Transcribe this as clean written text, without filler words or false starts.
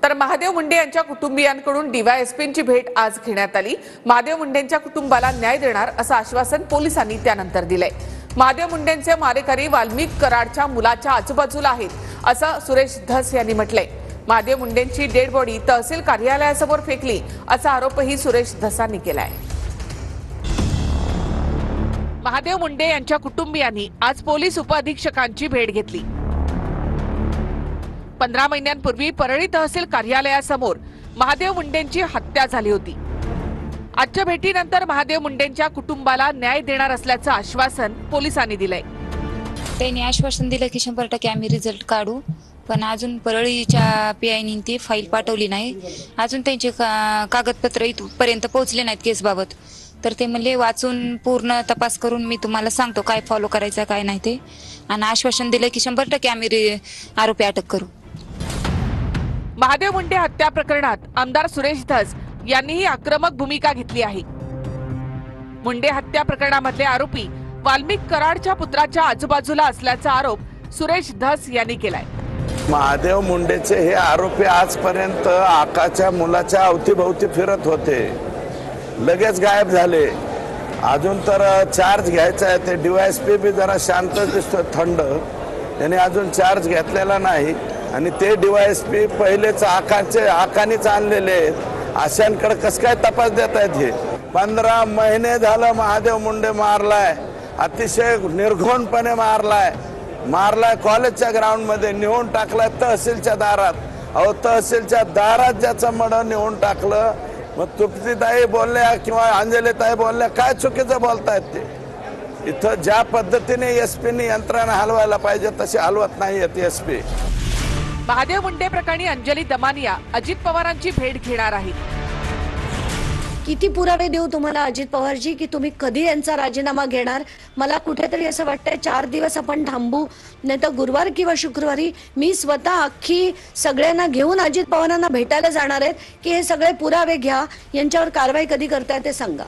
तर महादेव मुंडे यांच्या कुटुंबियांकडून डीवायएसपींची भेट आज घेण्यात आली। महादेव मुंडेंच्या कुटुंबाला न्याय देणार असं आश्वासन पोलिसांनी त्यानंतर दिलंय। महादेव मुंडेंचे मारेकरी वाल्मिक कराडच्या मुलाच्या आजूबाजूला आहेत असं सुरेश धस यांनी म्हटलंय। महादेव मुंडेंची डेड बॉडी तहसील कार्यालयासमोर फेकली असा आरोपही सुरेश धसांनी केलाय। महादेव मुंडे यांच्या कुटुंबियांनी आज पोलीस उपअधीक्षकांची भेट घेतली। 15 महिन्यांपूर्वी परळी तहसील कार्यालयासमोर महादेव मुंडेंची हत्या झाली होती। आजच्या भेटीनंतर महादेव मुंडेंच्या कुटुंबाला न्याय देणार असल्याचं आश्वासन पोलिसांनी दिलंय। त्यांनी आश्वासन दिलं की 100% आम्ही रिझल्ट काढू, पण अजून परळीच्या पीआयनी ती फाईल पाठवली नाही। अजून त्यांचे कागदपत्र इथपर्यंत पोहोचले नाहीत केसबाबत। तर ते म्हणले वाचून पूर्ण तपास करून मी तुम्हाला सांगतो काय फॉलो करायचं काय नाही ते, आणि आश्वासन दिलं की 100% आम्ही आरोपी अटक करू। महादेव मुंडे हत्या प्रकरणात आमदार सुरेश धस यांनीही आक्रमक भूमिका घेतली आहे। मुंडे हत्या प्रकरणामधले आरोपी वाल्मिक कराडच्या पुत्राच्या आजूबाजूला असल्याचा आरोप सुरेश धस यांनी केलाय। महादेव मुंडेचे हे आरोपी आजपर्यंत आकाच्या मुलाच्या अवतीभोवती फिरत होते, लगेच गायब झाले। अजून तर चार्ज घ्यायचा आहे, ते डीवायएसपी बी जरा शांत दिसतो, थंड, त्याने अजून चार्ज घेतलेला नाही। आणि ते डीवायएसपी पहिलेच आकानीच आणलेले, अशांकडे कसं काय तपास देत आहेत? हे 15 महिने झालं महादेव मुंडे मारलाय, अतिशय निर्घोणपणे मारलाय कॉलेजच्या ग्राउंड मध्ये नेऊन टाकलाय, तहसीलच्या दारात। अहो तहसीलच्या दारात ज्याचं मडं नेऊन टाकलं, मग तृप्तीताई बोलल्या किंवा अंजलीताई बोलल्या, काय चुकीचं बोलतायत ते? इथं ज्या पद्धतीने एसपीनी यंत्रणा हलवायला पाहिजे तशी हलवत नाहीयेत एसपी। महादेव मुंडे प्रकरणी अंजली दमानिया अजित पवारांची भेट घेणार आहेत। किती पुरावे देऊ तुम्हाला अजित पवारजी की तुम्ही कधी यांचा राजीनामा घेणार? मला कुठेतरी असं वाटतंय 4 दिवस आपण थांबू, नाही तर गुरुवार किंवा शुक्रवारी मी स्वतः अख्खी सगळ्यांना घेऊन अजित पवारांना भेटायला जाणार आहेत की हे सगळे पुरावे घ्या, यांच्यावर कारवाई कधी करताय ते सांगा।